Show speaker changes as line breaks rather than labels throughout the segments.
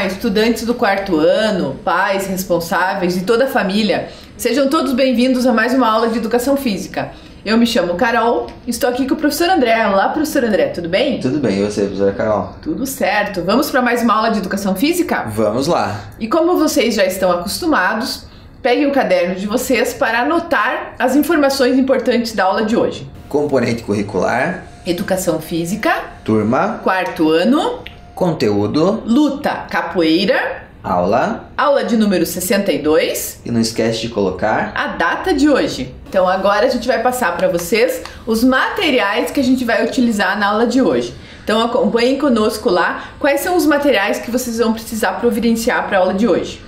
Olá, estudantes do quarto ano, pais, responsáveis e toda a família. Sejam todos bem-vindos a mais uma aula de Educação Física. Eu me chamo Carol, estou aqui com o professor André. Olá, professor André, tudo bem?
Tudo bem, e você, professora Carol?
Tudo certo. Vamos para mais uma aula de Educação Física?
Vamos lá.
E como vocês já estão acostumados, peguem o caderno de vocês para anotar as informações importantes da aula de hoje.
Componente curricular.
Educação Física.
Turma.
Quarto ano.
Conteúdo.
Luta, capoeira.
Aula.
Aula de número 62.
E não esquece de colocar
a data de hoje. Então agora a gente vai passar para vocês os materiais que a gente vai utilizar na aula de hoje. Então acompanhem conosco lá quais são os materiais que vocês vão precisar providenciar para a aula de hoje.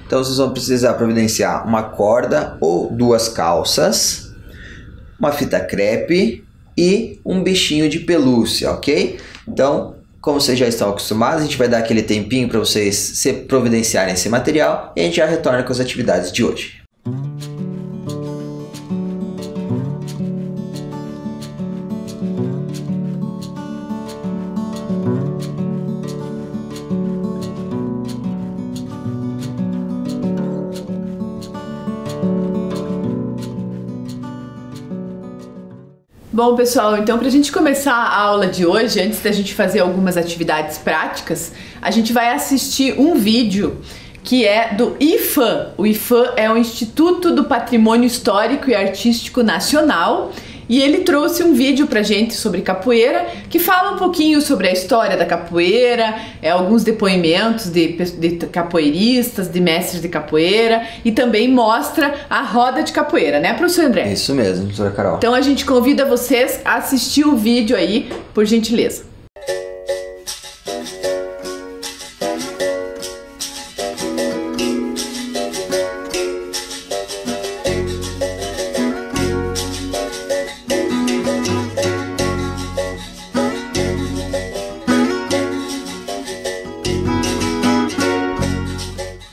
Então vocês vão precisar providenciar uma corda ou duas calças, uma fita crepe e um bichinho de pelúcia, ok? Então, como vocês já estão acostumados, a gente vai dar aquele tempinho para vocês se providenciarem esse material e a gente já retorna com as atividades de hoje.
Bom, pessoal, então para a gente começar a aula de hoje, antes da gente fazer algumas atividades práticas, a gente vai assistir um vídeo que é do IFAM. O IFAM é o Instituto do Patrimônio Histórico e Artístico Nacional e ele trouxe um vídeo pra gente sobre capoeira que fala um pouquinho sobre a história da capoeira, alguns depoimentos de capoeiristas, de mestres de capoeira e também mostra a roda de capoeira, né, professor André?
Isso mesmo, professora Carol.
Então a gente convida vocês a assistir o vídeo aí, por gentileza.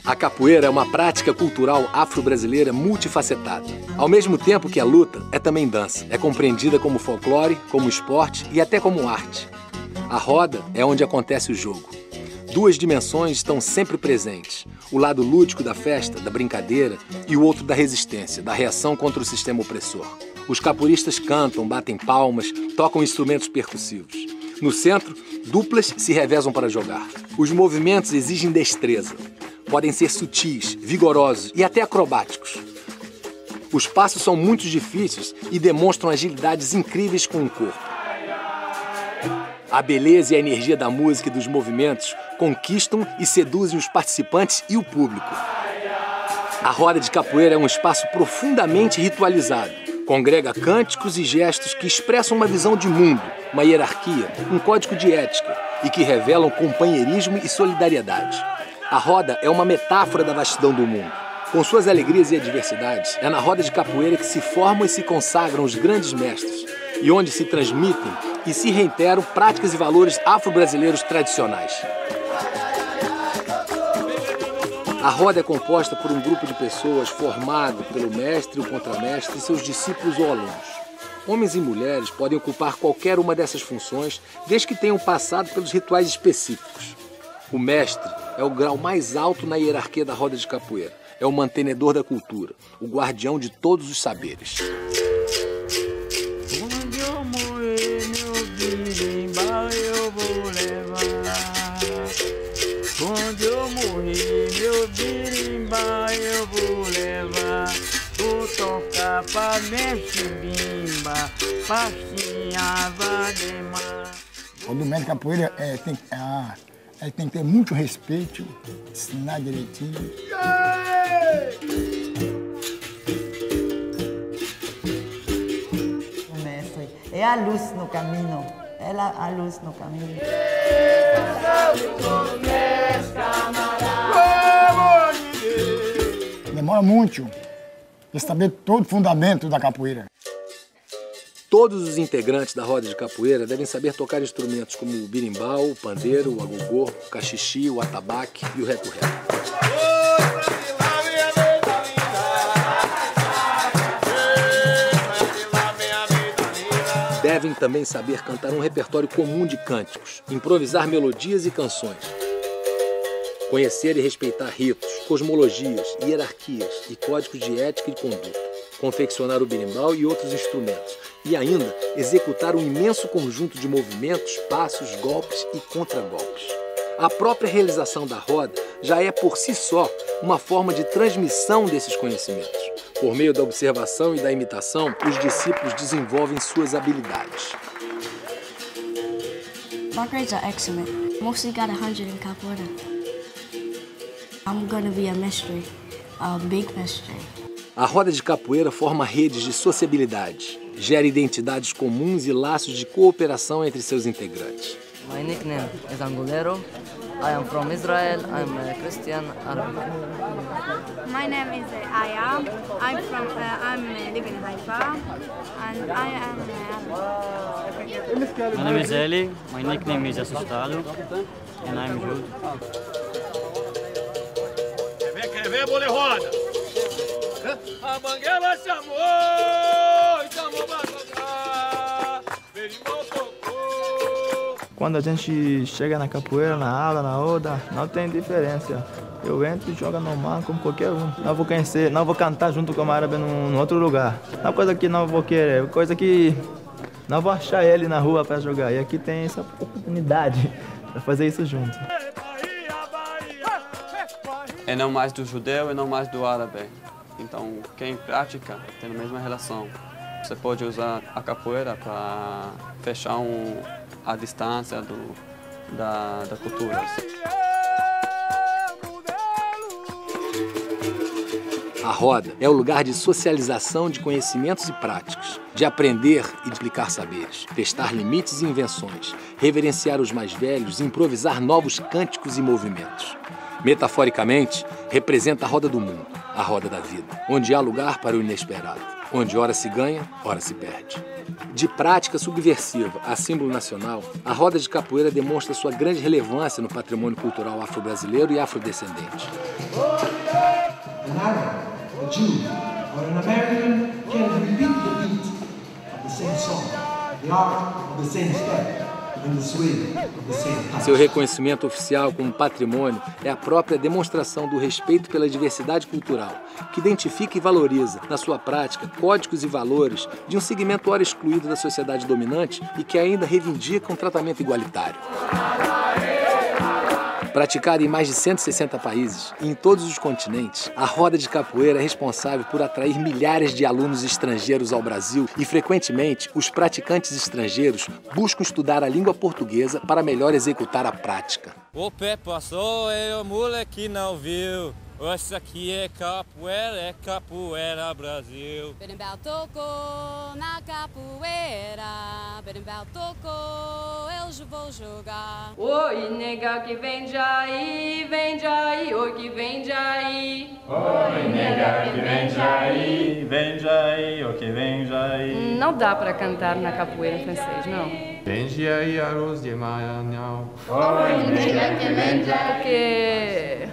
A capoeira é uma prática cultural afro-brasileira multifacetada. Ao mesmo tempo que a luta é também dança. É compreendida como folclore, como esporte e até como arte. A roda é onde acontece o jogo. Duas dimensões estão sempre presentes. O lado lúdico da festa, da brincadeira, e o outro da resistência, da reação contra o sistema opressor. Os capoeiristas cantam, batem palmas, tocam instrumentos percussivos. No centro, duplas se revezam para jogar. Os movimentos exigem destreza. Podem ser sutis, vigorosos e até acrobáticos. Os passos são muito difíceis e demonstram agilidades incríveis com o corpo. A beleza e a energia da música e dos movimentos conquistam e seduzem os participantes e o público. A roda de capoeira é um espaço profundamente ritualizado. Congrega cânticos e gestos que expressam uma visão de mundo, uma hierarquia, um código de ética e que revelam companheirismo e solidariedade. A roda é uma metáfora da vastidão do mundo. Com suas alegrias e adversidades, é na roda de capoeira que se formam e se consagram os grandes mestres e onde se transmitem e se reiteram práticas e valores afro-brasileiros tradicionais. A roda é composta por um grupo de pessoas formado pelo mestre, o contramestre e seus discípulos ou alunos. Homens e mulheres podem ocupar qualquer uma dessas funções desde que tenham passado pelos rituais específicos. O mestre é o grau mais alto na hierarquia da roda de capoeira. É o mantenedor da cultura, o guardião de todos os saberes.
Onde eu morrer, meu birimbau eu vou levar. Onde eu morrer, meu birimbau eu vou levar. Vou tocar pra mestre bimba, pastinha vademar.
O do mestre capoeira tem que ter muito respeito, ensinar direitinho.
O mestre é a luz no caminho, ela a luz no caminho.
Demora muito para saber todo o fundamento da capoeira.
Todos os integrantes da roda de capoeira devem saber tocar instrumentos como o birimbau, o pandeiro, o agogô, o cachixi, o atabaque e o reco-reco. Devem também saber cantar um repertório comum de cânticos, improvisar melodias e canções. Conhecer e respeitar ritos, cosmologias, hierarquias e códigos de ética e conduta. Confeccionar o berimbau e outros instrumentos. E ainda executar um imenso conjunto de movimentos, passos, golpes e contragolpes. A própria realização da roda já é por si só uma forma de transmissão desses conhecimentos. Por meio da observação e da imitação, os discípulos desenvolvem suas habilidades.
My grades are excellent. Mostly got 100 in capoeira. I'm gonna be a mestre, a big mestre.
A roda de capoeira forma redes de sociabilidade, gera identidades comuns e laços de cooperação entre seus integrantes.
My nickname is Angolero. I am from Israel. I'm a Christian Arabic.
My name is Aya. I'm living in Haifa, and I am Arabic.
My name is Eli. My nickname is Assustado, and I'm Jude.
Quer ver, bole roda? A manguela chamou pra tocar, berimbau tocou.
Quando a gente chega na capoeira, na aula, na roda, não tem diferença. Eu entro e jogo normal como qualquer um. Não vou conhecer, não vou cantar junto com o árabe num outro lugar. É uma coisa que não vou querer, coisa que não vou achar ele na rua para jogar. E aqui tem essa oportunidade para fazer isso junto.
É não mais do judeu e não mais do árabe. Então, quem pratica tem a mesma relação. Você pode usar a capoeira para fechar a distância da cultura.
A roda é o lugar de socialização de conhecimentos e práticas, de aprender e duplicar saberes, testar limites e invenções, reverenciar os mais velhos e improvisar novos cânticos e movimentos. Metaforicamente, representa a roda do mundo, a roda da vida, onde há lugar para o inesperado, onde ora se ganha, ora se perde. De prática subversiva a símbolo nacional, a roda de capoeira demonstra sua grande relevância no patrimônio cultural afro-brasileiro e afrodescendente.
An Arab, a Jew, or an American can repeat the beat of the same song, the art of the same step.
Seu reconhecimento oficial como patrimônio é a própria demonstração do respeito pela diversidade cultural, que identifica e valoriza, na sua prática, códigos e valores de um segmento ora excluído da sociedade dominante e que ainda reivindica um tratamento igualitário. Praticada em mais de 160 países e em todos os continentes, a roda de capoeira é responsável por atrair milhares de alunos estrangeiros ao Brasil e, frequentemente, os praticantes estrangeiros buscam estudar a língua portuguesa para melhor executar a prática.
O pé passou e o moleque não viu. Essa aqui é capoeira Brasil.
Berimbau tocou na capoeira, berimbau tocou, eu vou jogar.
Oi, nega que vem de aí, oi que vem de aí.
Oi, nega que vem de aí, oi que vem de aí.
Não dá para cantar na capoeira em francês, não.
Vem de aí, arroz de maranhão.
Oi, nega que vem de aí. Porque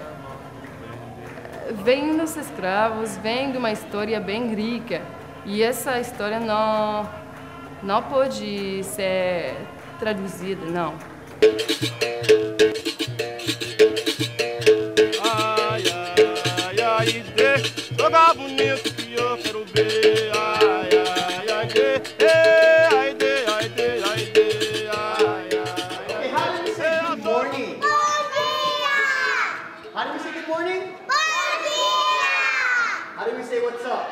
vem dos escravos, vem de uma história bem rica. E essa história não pode ser traduzida, não.
Ai, ai, ai, joga bonito que eu quero ver. Ai, ai, ai, ai, ai,
Okay, how do we say good morning? Bom dia! How do we say good morning? Bom dia! How do we say what's up?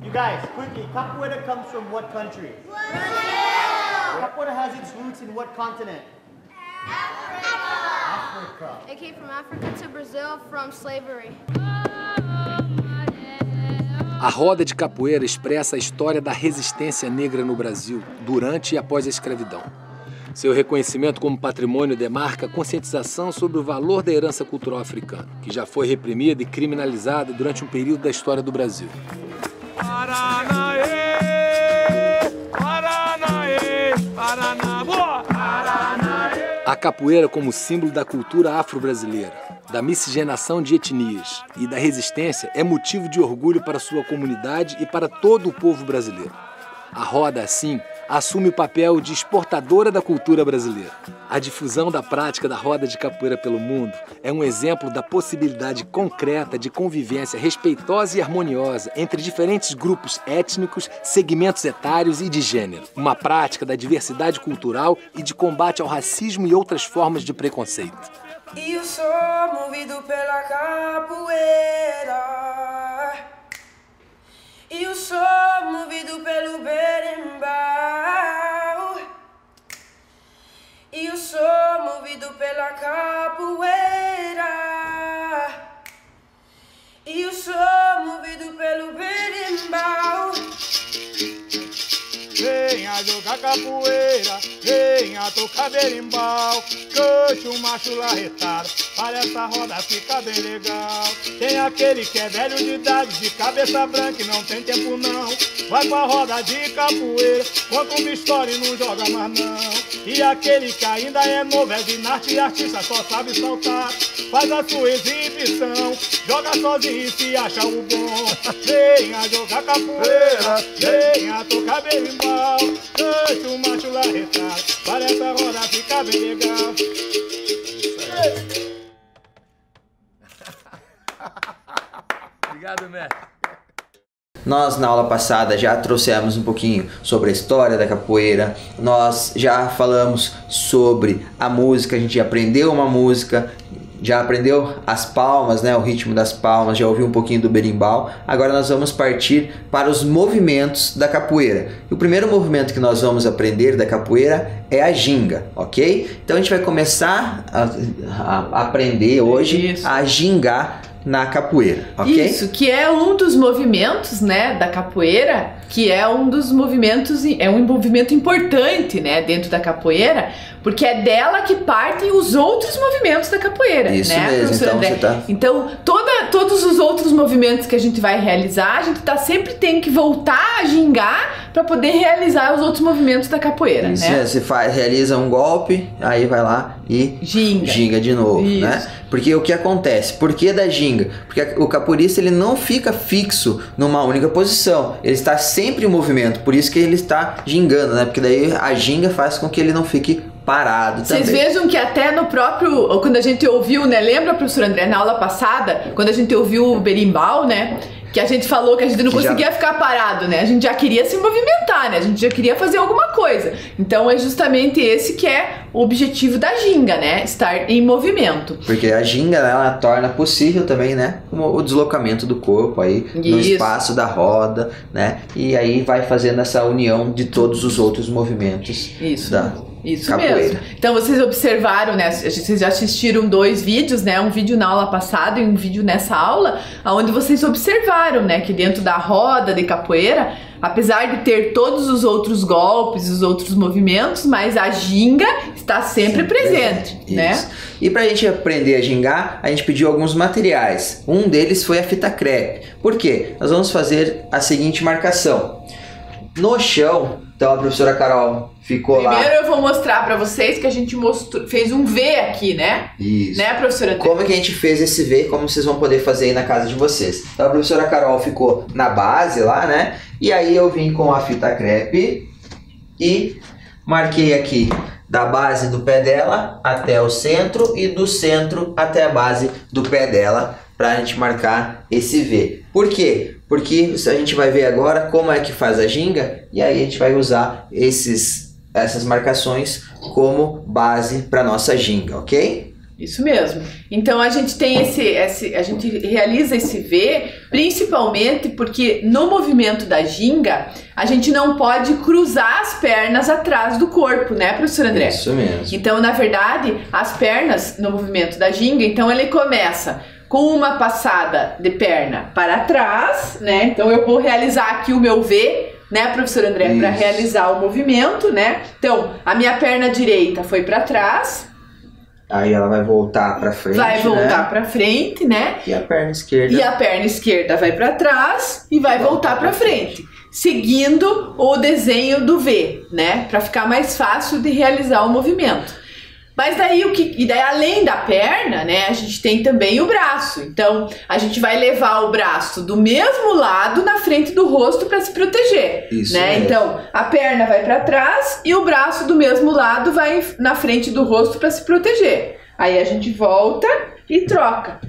You guys, quickly, capoeira comes from what country? Brazil! Capoeira has its roots in what continent? Africa.
It came from Africa to Brazil from slavery.
A roda de capoeira expressa a história da resistência negra no Brasil, durante e após a escravidão. Seu reconhecimento como patrimônio demarca a conscientização sobre o valor da herança cultural africana, que já foi reprimida e criminalizada durante um período da história do Brasil. A capoeira como símbolo da cultura afro-brasileira, da miscigenação de etnias e da resistência é motivo de orgulho para sua comunidade e para todo o povo brasileiro. A roda, assim, assume o papel de exportadora da cultura brasileira. A difusão da prática da roda de capoeira pelo mundo é um exemplo da possibilidade concreta de convivência respeitosa e harmoniosa entre diferentes grupos étnicos, segmentos etários e de gênero. Uma prática da diversidade cultural e de combate ao racismo e outras formas de preconceito.
E eu sou movido pela capoeira. E eu sou movido pelo berimbau. E eu sou movido pela capoeira. E eu sou movido pelo berimbau.
Venha jogar capoeira, venha tocar berimbau, cante um macho larretado, para essa roda ficar bem legal. Tem aquele que é velho de idade, de cabeça branca e não tem tempo não, vai pra roda de capoeira, conta uma história e não joga mais não. E aquele que ainda é novo, é ginasta e artista, só sabe saltar, faz a sua exibição, joga sozinho e se acha o bom. Venha jogar capoeira, venha tocar berimbau, cante um macho larretado, para essa roda ficar bem legal.
Obrigado, mestre.
Nós na aula passada já trouxemos um pouquinho sobre a história da capoeira, nós já falamos sobre a música, a gente já aprendeu uma música, já aprendeu as palmas, né, o ritmo das palmas, já ouviu um pouquinho do berimbau. Agora nós vamos partir para os movimentos da capoeira. E o primeiro movimento que nós vamos aprender da capoeira é a ginga, ok? Então a gente vai começar a aprender hoje a gingar na capoeira, ok?
Isso, que é um dos movimentos, né, da capoeira, que é um dos movimentos, é um movimento importante, né, dentro da capoeira, porque é dela que partem os outros movimentos da capoeira.
Isso
né,
mesmo, então
André?
você tá...
Então, todos os outros movimentos que a gente vai realizar, a gente sempre tem que voltar a gingar para poder realizar os outros movimentos da capoeira.
Isso,
né?
Você realiza um golpe, aí vai lá e ginga de novo,
Isso.
né? Porque o que acontece? Por que da ginga? Porque o capoeirista ele não fica fixo numa única posição, ele está sempre em movimento, por isso que ele está gingando, né? Porque daí a ginga faz com que ele não fique parado também.
Vocês vejam que até no próprio, quando a gente ouviu, né, lembra, professor André, na aula passada, quando a gente ouviu o berimbau, né, que a gente falou que a gente não conseguia ficar parado, né, a gente já queria se movimentar, né, a gente já queria fazer alguma coisa. Então é justamente esse que é o objetivo da ginga, né, estar em movimento.
Porque a ginga, ela torna possível também, né, o deslocamento do corpo aí no espaço da roda, né, e aí vai fazendo essa união de todos os outros movimentos da
Isso
capoeira.
mesmo. Então vocês observaram, né? Vocês já assistiram 2 vídeos, né? Um vídeo na aula passada e um vídeo nessa aula, onde vocês observaram, né? Que dentro da roda de capoeira, apesar de ter todos os outros golpes, os outros movimentos, mas a ginga está sempre presente, né?
Isso. E pra gente aprender a gingar, a gente pediu alguns materiais. Um deles foi a fita crepe. Por quê? Nós vamos fazer a seguinte marcação. No chão, então a professora Carol ficou lá.
Primeiro eu vou mostrar pra vocês que a gente fez um V aqui, né?
Isso.
Né, professora?
Como que a gente fez esse V, como vocês vão poder fazer aí na casa de vocês. Então a professora Carol ficou na base lá, né? E aí eu vim com a fita crepe e marquei aqui da base do pé dela até o centro e do centro até a base do pé dela pra gente marcar esse V. Por quê? Porque a gente vai ver agora como é que faz a ginga e aí a gente vai usar essas marcações como base para nossa ginga, ok?
Isso mesmo. Então a gente tem a gente realiza esse V principalmente porque no movimento da ginga a gente não pode cruzar as pernas atrás do corpo, né, professor André?
Isso mesmo.
Então, na verdade, as pernas no movimento da ginga, então ele começa com uma passada de perna para trás, né? Então eu vou realizar aqui o meu V, né, professor André, para realizar o movimento, né? Então, a minha perna direita foi para trás.
Aí ela vai voltar para frente,
vai voltar para frente, né?
E a perna esquerda.
E a perna esquerda vai para trás e vai voltar para frente, seguindo o desenho do V, né? Para ficar mais fácil de realizar o movimento. Mas daí e daí além da perna, né, a gente tem também o braço. Então, a gente vai levar o braço do mesmo lado na frente do rosto para se proteger,
Isso
né?
mesmo.
Então, a perna vai para trás e o braço do mesmo lado vai na frente do rosto para se proteger. Aí a gente volta e troca.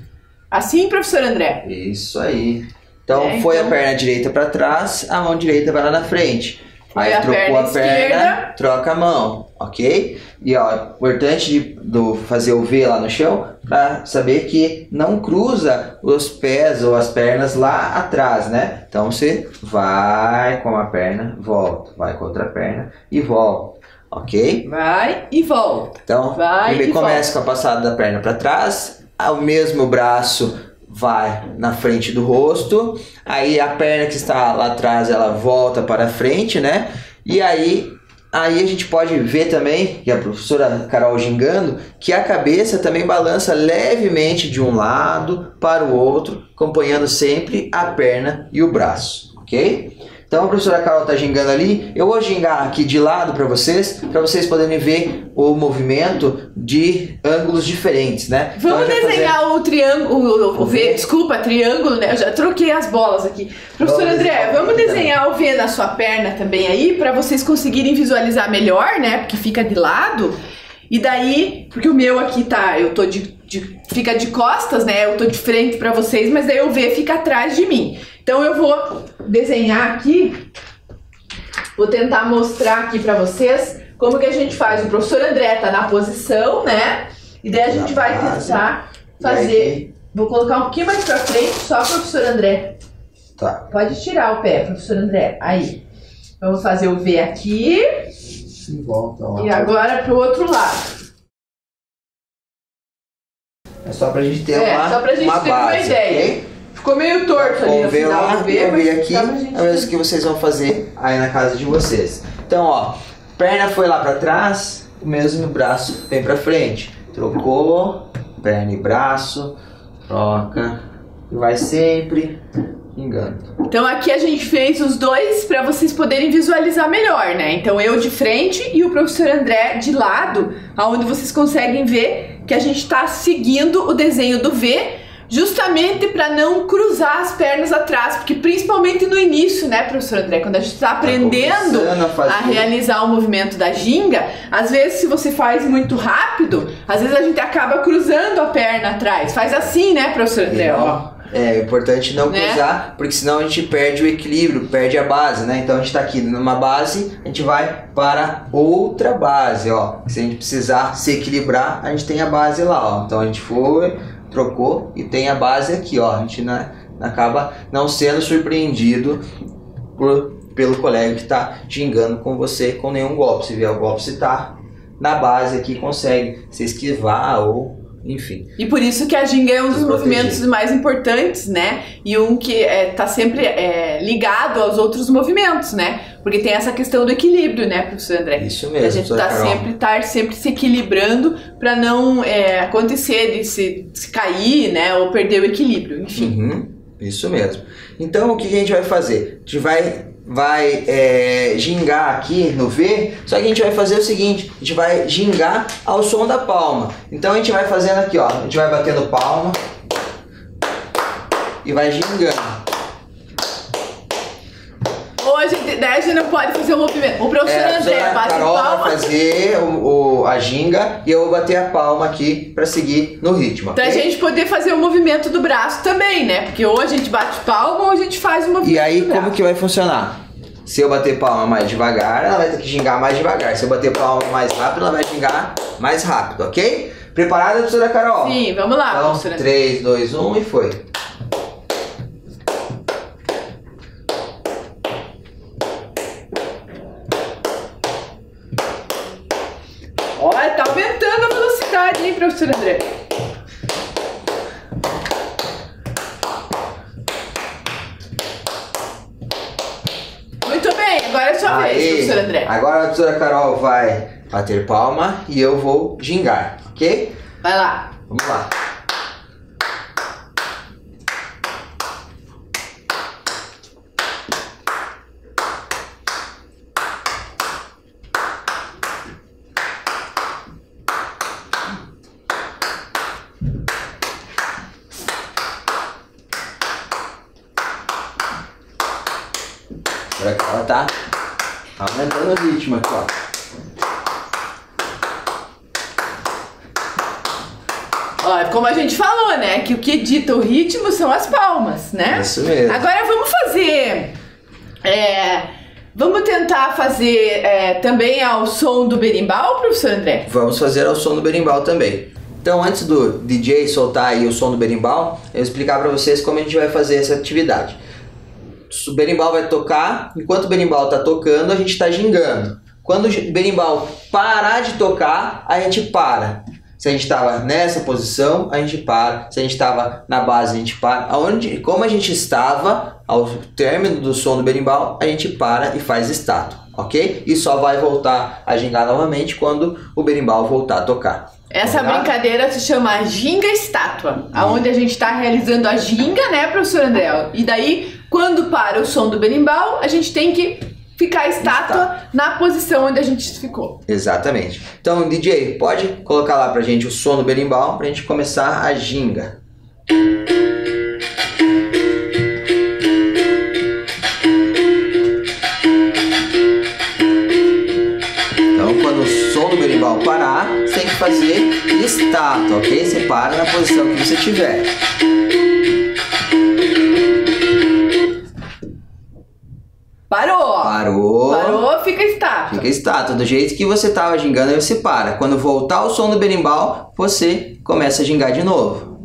Assim, professor André?
Isso aí. Então, foi a perna direita para trás, a mão direita vai lá na frente. Aí trocou a perna, troca a mão, ok? E ó, importante de fazer o V lá no chão para saber que não cruza os pés ou as pernas lá atrás, né? Então você vai com uma perna, volta, vai com outra perna e volta, ok?
Vai e volta.
Então, primeiro começa com a passada da perna para trás, o mesmo braço vai na frente do rosto, aí a perna que está lá atrás ela volta para frente, né? E aí a gente pode ver também, que a professora Carol gingando, que a cabeça também balança levemente de um lado para o outro, acompanhando sempre a perna e o braço, ok? Então a professora Carol está gingando ali, eu vou gingar aqui de lado para vocês poderem ver o movimento de ângulos diferentes, né?
Vamos desenhar o triângulo, o V, desculpa, triângulo, né? Eu já troquei as bolas aqui. Professor André, vamos desenhar o V na sua perna também aí, para vocês conseguirem visualizar melhor, né? Porque fica de lado. E daí, porque o meu aqui tá, eu tô fica de costas, né? Eu tô de frente para vocês, mas daí o V fica atrás de mim. Então eu vou desenhar aqui, vou tentar mostrar aqui para vocês como que a gente faz. O professor André tá na posição, né? E daí a gente vai tentar fazer. Vou colocar um pouquinho mais para frente, só professor André.
Tá.
Pode tirar o pé, professor André. Aí. Vamos fazer o V aqui.
E volta lá.
E agora pro outro lado.
É só pra gente ter
só pra gente
uma
ter
base,
uma ideia.
ok?
Ficou meio torto ali no final do V,
vamos ver
mas
aqui,
dá pra gente...
é o mesmo que vocês vão fazer aí na casa de vocês. Então, ó, perna foi lá pra trás, o mesmo braço vem pra frente. Trocou, perna e braço, troca, e vai sempre engano.
Então aqui a gente fez os dois para vocês poderem visualizar melhor, né? Então eu de frente e o professor André de lado, aonde vocês conseguem ver que a gente tá seguindo o desenho do V, justamente para não cruzar as pernas atrás, porque principalmente no início, né, professor André, quando a gente está aprendendo a realizar o movimento da ginga, às vezes se você faz muito rápido, às vezes a gente acaba cruzando a perna atrás. Faz assim, né, professor André? Ó.
É importante não cruzar, porque senão a gente perde o equilíbrio, perde a base, né? Então a gente tá aqui numa base, a gente vai para outra base, ó. Se a gente precisar se equilibrar, a gente tem a base lá, ó. Então a gente foi, trocou e tem a base aqui, ó. A gente acaba não sendo surpreendido pelo colega que tá gingando com você com nenhum golpe. Se vier o golpe, você tá na base aqui, consegue se esquivar ou... enfim.
E por isso que a ginga é um dos movimentos mais importantes, né? E um que tá sempre ligado aos outros movimentos, né? Porque tem essa questão do equilíbrio, né, professor André?
Isso mesmo.
A gente tá sempre se equilibrando para não acontecer de se cair, né? Ou perder o equilíbrio, enfim.
Isso mesmo. Então o que a gente vai fazer? A gente vai gingar aqui no V, só que a gente vai fazer o seguinte, a gente vai gingar ao som da palma. Então a gente vai fazendo aqui, ó, a gente vai batendo palma e vai gingando.
Hoje a gente não pode fazer o movimento. O professor André bate
Carol
palma.
vai fazer a ginga e eu vou bater a palma aqui para seguir no ritmo.
Pra gente poder fazer o movimento do braço também, né? Porque ou a gente bate palma ou a gente faz o movimento.
E aí,
do braço.
como que vai funcionar? Se eu bater palma mais devagar, ela vai ter que gingar mais devagar. Se eu bater palma mais rápido, ela vai gingar mais rápido, ok? Preparada, professora Carol?
Sim, vamos lá,
então,
professora.
3, 2, 1 e foi.
Olha, tá aumentando a velocidade, hein, professor André? Muito bem, agora é sua vez, professor André.
Agora a professora Carol vai bater palma e eu vou gingar, ok?
Vai lá.
Vamos lá. Agora que ela tá aumentando o ritmo aqui, ó.
Ó, como a gente falou, né? Que o que dita o ritmo são as palmas, né?
Isso mesmo.
Agora vamos fazer... vamos tentar fazer também ao som do berimbau, professor André?
Vamos fazer ao som do berimbau também. Então, antes do DJ soltar aí o som do berimbau, eu vou explicar para vocês como a gente vai fazer essa atividade. O berimbau vai tocar, enquanto o berimbau está tocando, a gente está gingando. Quando o berimbau parar de tocar, a gente para. Se a gente estava nessa posição, a gente para. Se a gente estava na base, a gente para. Como a gente estava, ao término do som do berimbau, a gente para e faz estátua, ok? E só vai voltar a gingar novamente quando o berimbau voltar a tocar.
Essa brincadeira se chama ginga estátua, aonde a gente está realizando a ginga, né, professor André? E daí, quando para o som do berimbau, a gente tem que ficar estátua na posição onde a gente ficou.
Exatamente. Então, DJ, pode colocar lá pra gente o som do berimbau pra gente começar a ginga. Então, quando o som do berimbau parar, você tem que fazer estátua, ok? Você para na posição que você tiver.
Parou!
Parou!
Parou, fica estátua.
Fica estátua. Do jeito que você estava gingando, aí você para. Quando voltar o som do berimbau, você começa a gingar de novo.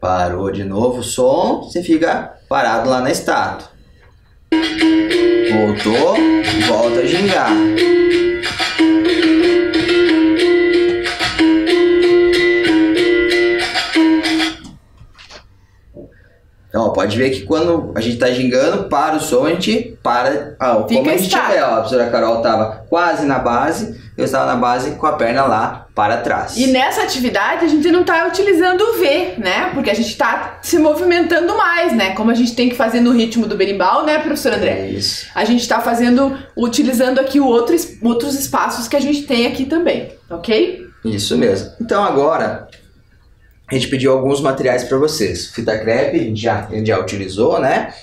Parou de novo o som, você fica parado lá na estátua. Voltou, volta a gingar. Então, ó, pode ver que quando a gente tá gingando, para o som, a gente para. Como a gente tiver, ó, a professora Carol tava quase na base, eu estava na base com a perna lá para trás.
E nessa atividade a gente não tá utilizando o V, né? Porque a gente tá se movimentando mais, né? Como a gente tem que fazer no ritmo do berimbau, né, professor André?
Isso.
A gente tá utilizando aqui outros espaços que a gente tem aqui também, ok?
Isso mesmo. Então agora a gente pediu alguns materiais para vocês. Fita crepe, a gente já utilizou, né?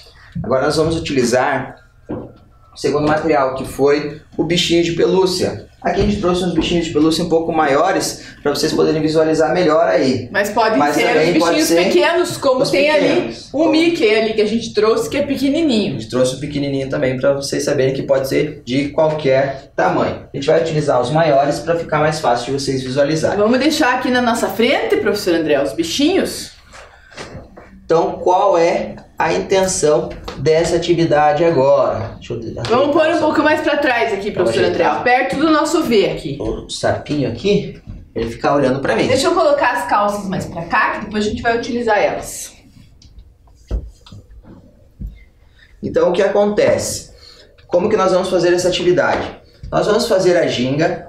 Agora nós vamos utilizar o segundo material, que foi o bichinho de pelúcia. Aqui a gente trouxe uns bichinhos de pelúcia um pouco maiores para vocês poderem visualizar melhor aí.
Mas podem ser os bichinhos pequenos, como tem ali o Mickey ali que a gente trouxe, que é pequenininho.
A gente trouxe o pequenininho também para vocês saberem que pode ser de qualquer tamanho. A gente vai utilizar os maiores para ficar mais fácil de vocês visualizarem.
Vamos deixar aqui na nossa frente, professor André, os bichinhos.
Então, qual é a intenção dessa atividade agora?
Vamos pôr um pouco mais para trás aqui, professor André, perto do nosso V aqui.
O sapinho aqui, ele fica olhando para mim.
Deixa eu colocar as calças mais para cá, que depois a gente vai utilizar elas.
Então, o que acontece? Como que nós vamos fazer essa atividade? Nós vamos fazer a ginga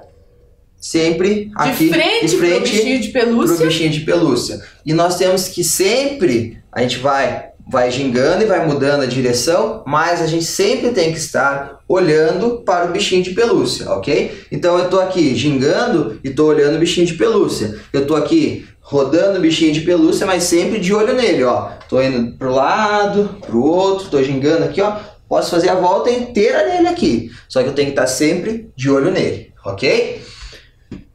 sempre aqui
de frente pro bichinho de pelúcia.
Pro bichinho de pelúcia. E nós temos que sempre, a gente vai gingando e vai mudando a direção, mas a gente sempre tem que estar olhando para o bichinho de pelúcia, ok? Então eu tô aqui gingando e tô olhando o bichinho de pelúcia. Eu tô aqui rodando o bichinho de pelúcia, mas sempre de olho nele, ó. Tô indo pro lado, pro outro, tô gingando aqui, ó. Posso fazer a volta inteira nele aqui, só que eu tenho que estar sempre de olho nele, ok?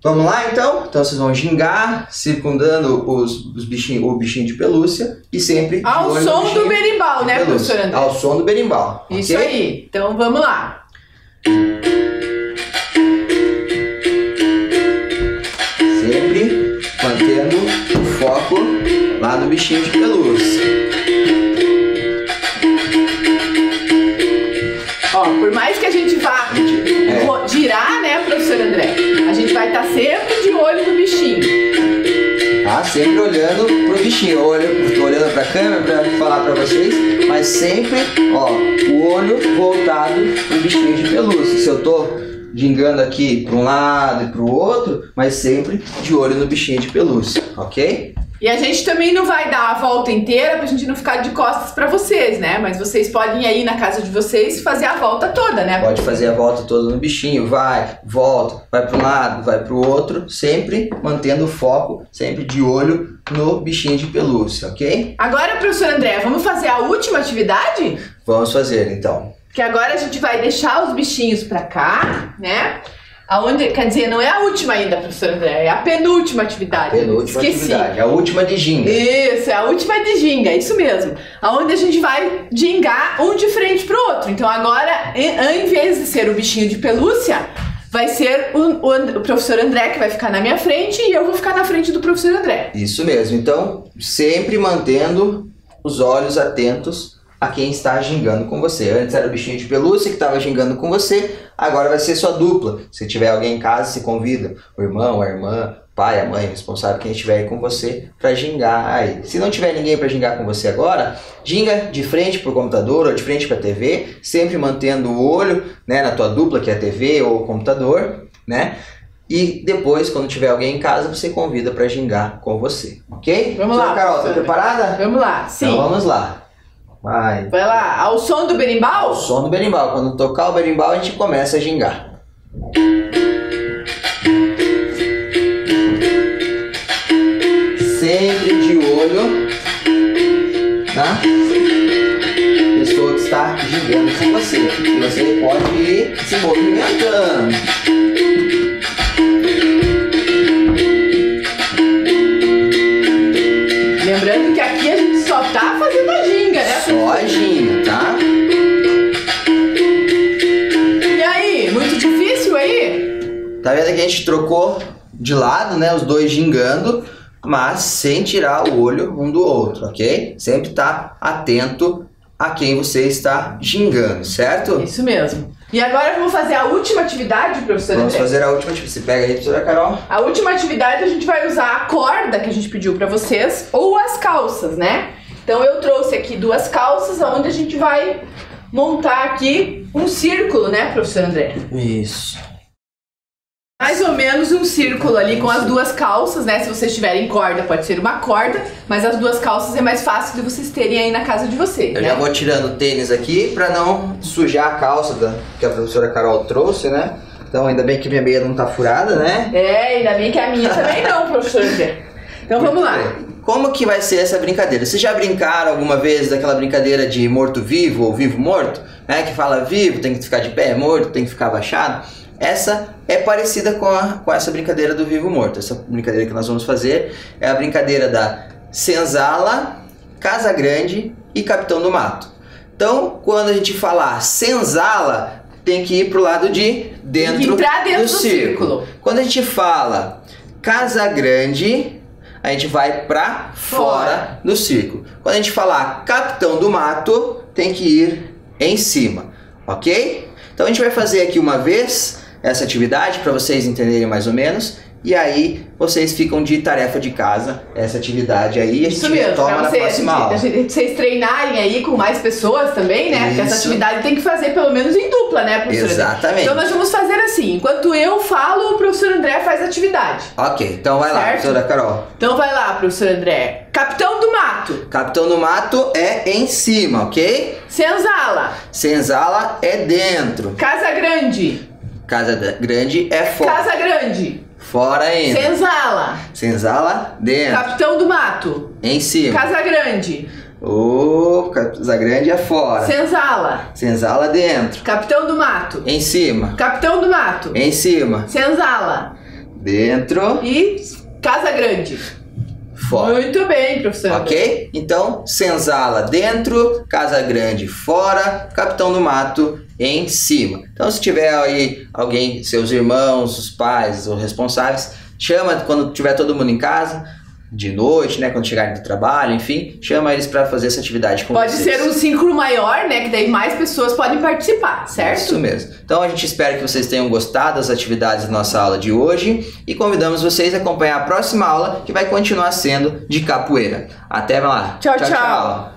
Vamos lá então? Então vocês vão gingar, circundando o bichinho de pelúcia e sempre
ao som do berimbau, né, professor André?
Ao som do berimbau.
Isso
okay?
aí. Então vamos lá.
Sempre mantendo o foco lá no bichinho de pelúcia.
Ó, por mais que a gente vá girar, né, professor André? A gente vai estar sempre de olho no bichinho.
Tá? Sempre olhando pro bichinho. Tô olhando pra câmera pra falar pra vocês, mas sempre, ó, o olho voltado pro bichinho de pelúcia. Se eu tô gingando aqui pra um lado e pro outro, mas sempre de olho no bichinho de pelúcia, ok?
E a gente também não vai dar a volta inteira pra gente não ficar de costas pra vocês, né? Mas vocês podem ir aí na casa de vocês fazer a volta toda, né?
Pode fazer a volta toda no bichinho, vai, volta, vai para um lado, vai para o outro, sempre mantendo o foco, sempre de olho no bichinho de pelúcia, ok?
Agora, professor André, vamos fazer a última atividade?
Vamos fazer, então.
Que agora a gente vai deixar os bichinhos pra cá, né? Aonde, quer dizer, não é a última ainda, professor André, é a penúltima atividade.
Penúltima atividade, a última de ginga.
Isso, é a última de ginga, isso mesmo. Aonde a gente vai gingar um de frente pro outro. Então agora, em vez de ser o bichinho de pelúcia, vai ser o professor André que vai ficar na minha frente e eu vou ficar na frente do professor André.
Isso mesmo, então sempre mantendo os olhos atentos a quem está gingando com você. Antes era o bichinho de pelúcia que estava gingando com você, agora vai ser sua dupla. Se tiver alguém em casa, se convida o irmão, a irmã, o pai, a mãe, o responsável, quem estiver aí com você para gingar aí. Se não tiver ninguém para gingar com você agora, ginga de frente para o computador ou de frente para a TV, sempre mantendo o olho, né, na tua dupla, que é a TV ou o computador, né? E depois, quando tiver alguém em casa, você convida para gingar com você, ok?
Vamos lá,
Carol, tá preparada?
Vamos lá, sim.
Então vamos lá. Vai
lá, ao som do berimbau?
Ao som do berimbau. Quando tocar o berimbau, a gente começa a gingar. Sempre de olho na pessoa que está gingando com você. E você pode ir se movimentando.
Lembrando que aqui a gente só tá fazendo a ginga, né?
Só a ginga, tá?
E aí, muito difícil aí?
Tá vendo que a gente trocou de lado, né? Os dois gingando, mas sem tirar o olho um do outro, ok? Sempre tá atento a quem você está gingando, certo?
Isso mesmo. E agora vamos fazer a última atividade, professor André?
Vamos fazer a última atividade. Você pega aí, professora Carol.
A última atividade a gente vai usar a corda que a gente pediu pra vocês ou as calças, né? Então eu trouxe aqui 2 calças onde a gente vai montar aqui um círculo, né, professor André?
Isso.
Mais ou menos um círculo ali com as 2 calças, né? Se vocês tiverem corda, pode ser uma corda, mas as 2 calças é mais fácil de vocês terem aí na casa de vocês,
Eu
né?
já vou tirando o tênis aqui pra não sujar a calça que a professora Carol trouxe, né? Então ainda bem que minha meia não tá furada, né?
É, ainda bem que a minha também não, professor André. Então vamos lá.
Como que vai ser essa brincadeira? Vocês já brincaram alguma vez daquela brincadeira de morto-vivo ou vivo-morto? Né? Que fala vivo, tem que ficar de pé, morto, tem que ficar abaixado. Essa é parecida com essa brincadeira do vivo-morto. Essa brincadeira que nós vamos fazer é a brincadeira da senzala, Casa Grande e Capitão do Mato. Então, quando a gente falar senzala, tem que ir pro lado de dentro,
entrar dentro do
círculo. Quando a gente fala Casa Grande, a gente vai pra fora do círculo. Quando a gente falar Capitão do Mato, tem que ir em cima, ok? Então a gente vai fazer aqui uma vez essa atividade para vocês entenderem mais ou menos. E aí vocês ficam de tarefa de casa essa atividade aí. A gente
Isso mesmo,
retoma na próxima aula.
Vocês treinarem aí com mais pessoas também, né? Porque essa atividade tem que fazer pelo menos em dupla, né, professor?
Exatamente.
Então nós vamos fazer assim, enquanto eu falo, o professor André faz a atividade.
Ok, então vai lá, professora Carol.
Então vai lá, professor André. Capitão do Mato.
Capitão do Mato é em cima, ok?
Senzala.
Senzala é dentro.
Casa Grande.
Casa Grande é fora.
Casa Grande.
Fora ainda.
Senzala.
Senzala dentro.
Capitão do Mato.
Em cima.
Casa Grande.
Casa Grande é fora.
Senzala.
Senzala dentro.
Capitão do Mato.
Em cima.
Capitão do Mato.
Em cima.
Senzala.
Dentro.
E Casa Grande.
Fora.
Muito bem, professor.
Ok? Então, senzala dentro, Casa Grande fora, Capitão do Mato em cima. Então, se tiver aí alguém, seus irmãos, os pais, os responsáveis, chama quando tiver todo mundo em casa, de noite, né, quando chegarem do trabalho, enfim, chama eles para fazer essa atividade com vocês.
Pode ser um círculo maior, né, que daí mais pessoas podem participar, certo?
Isso mesmo. Então a gente espera que vocês tenham gostado das atividades da nossa aula de hoje e convidamos vocês a acompanhar a próxima aula, que vai continuar sendo de capoeira. Até lá.
Tchau, tchau.